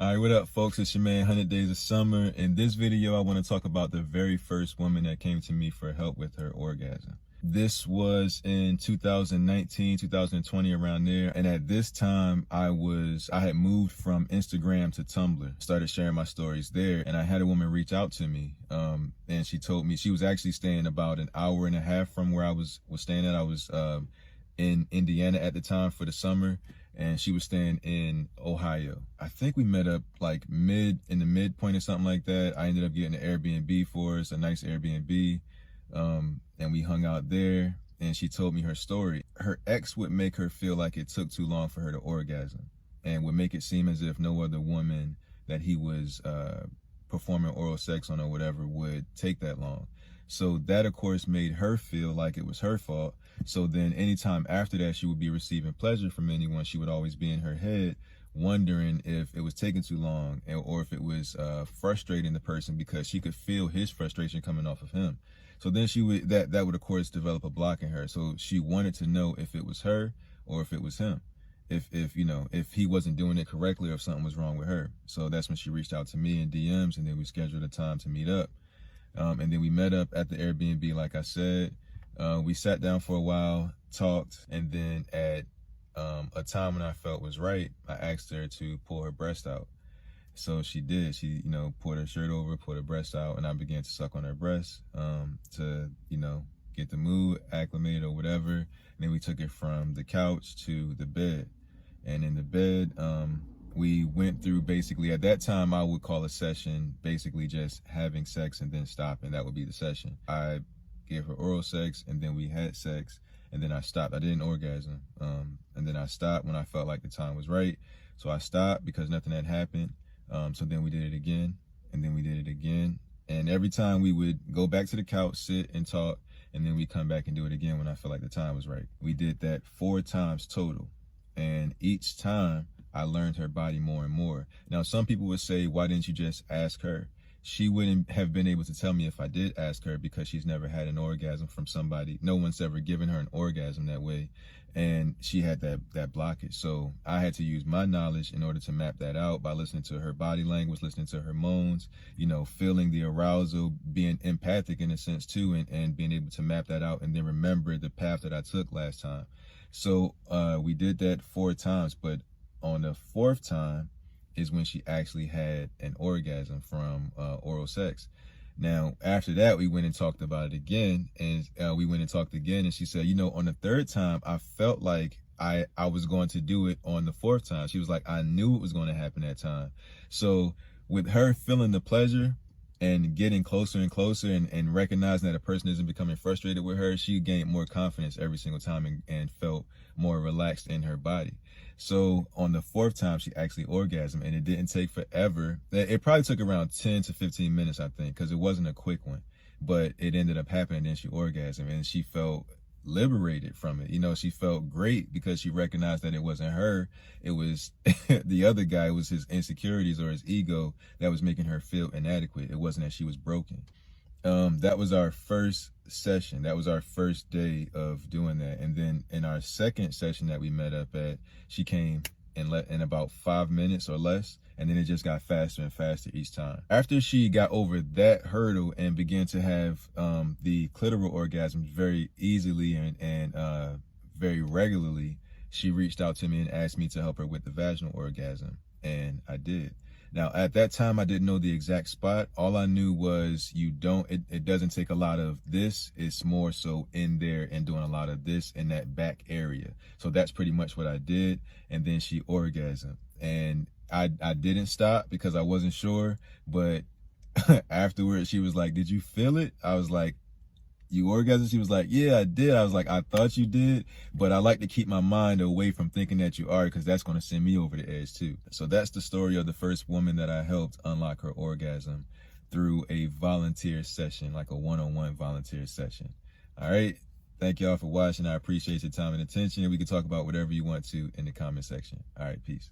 All right, what up, folks? It's your man, 100 Days of Summer. In this video, I want to talk about the very first woman that came to me for help with her orgasm. This was in 2019, 2020, around there. And at this time, I had moved from Instagram to Tumblr, started sharing my stories there. And I had a woman reach out to me. And she told me she was actually staying about an hour and a half from where I was staying at. I was in Indiana at the time for the summer, and she was staying in Ohio. I think we met up like in the midpoint or something like that. I ended up getting an Airbnb for us, a nice Airbnb, and we hung out there, and she told me her story. Her ex would make her feel like it took too long for her to orgasm, and would make it seem as if no other woman that he was performing oral sex on or whatever would take that long. So that, of course, made her feel like it was her fault. So then anytime after that she would be receiving pleasure from anyone, she would always be in her head wondering if it was taking too long, or if it was frustrating the person, because she could feel his frustration coming off of him. So then that would, of course, develop a block in her. So she wanted to know if it was her or if it was him. If he wasn't doing it correctly or if something was wrong with her. So that's when she reached out to me in DMs, and then we scheduled a time to meet up. And then we met up at the Airbnb, like I said. We sat down for a while, talked, and then at a time when I felt was right, I asked her to pull her breast out. So she did. She, pulled her shirt over, pulled her breast out, and I began to suck on her breast to, get the mood acclimated or whatever. And then we took it from the couch to the bed. And in the bed, we went through, basically, at that time, I would call a session basically just having sex and then stopping. That would be the session. I gave her oral sex, and then we had sex, and then I stopped. I didn't orgasm. And then I stopped when I felt like the time was right. So I stopped because nothing had happened. So then we did it again, and then we did it again. And every time we would go back to the couch, sit and talk, and then we come back and do it again when I felt like the time was right. We did that 4 times total. And each time I learned her body more and more. Now, some people would say, why didn't you just ask her? She wouldn't have been able to tell me if I did ask her, because she's never had an orgasm from somebody. No one's ever given her an orgasm that way. And she had that blockage. So I had to use my knowledge in order to map that out by listening to her body language, listening to her moans, feeling the arousal, being empathic in a sense too, and being able to map that out and then remember the path that I took last time. So we did that 4 times, but on the 4th time is when she actually had an orgasm from oral sex. Now, after that, we went and talked about it again, and and she said, on the 3rd time, I felt like I was going to do it on the 4th time. She was like, I knew it was going to happen that time. So with her feeling the pleasure and getting closer and closer, and recognizing that a person isn't becoming frustrated with her, she gained more confidence every single time and felt more relaxed in her body. So on the 4th time, she actually orgasmed, and it didn't take forever. It probably took around 10 to 15 minutes, I think, because it wasn't a quick one, but it ended up happening. Then she orgasmed, and she felt liberated from it. She felt great because she recognized that it wasn't her. It was the other guy. It was his insecurities or his ego that was making her feel inadequate. It wasn't that she was broken. That was our first session. That was our first day of doing that. And then in our second session that we met up at, she came in about 5 minutes or less. And then it just got faster and faster each time. After she got over that hurdle and began to have the clitoral orgasms very easily and very regularly, she reached out to me and asked me to help her with the vaginal orgasm. And I did. Now, at that time, I didn't know the exact spot. All I knew was it doesn't take a lot of this. It's more so in there and doing a lot of this in that back area. So that's pretty much what I did. And then she orgasmed. And I didn't stop because I wasn't sure. But afterwards, she was like, did you feel it? I was like, you orgasmed? She was like, yeah, I did. I was like, I thought you did, but I like to keep my mind away from thinking that you are, because that's going to send me over the edge too. So that's the story of the first woman that I helped unlock her orgasm through a volunteer session, like a one-on-one volunteer session. All right. Thank y'all for watching. I appreciate your time and attention. We can talk about whatever you want to in the comment section. All right. Peace.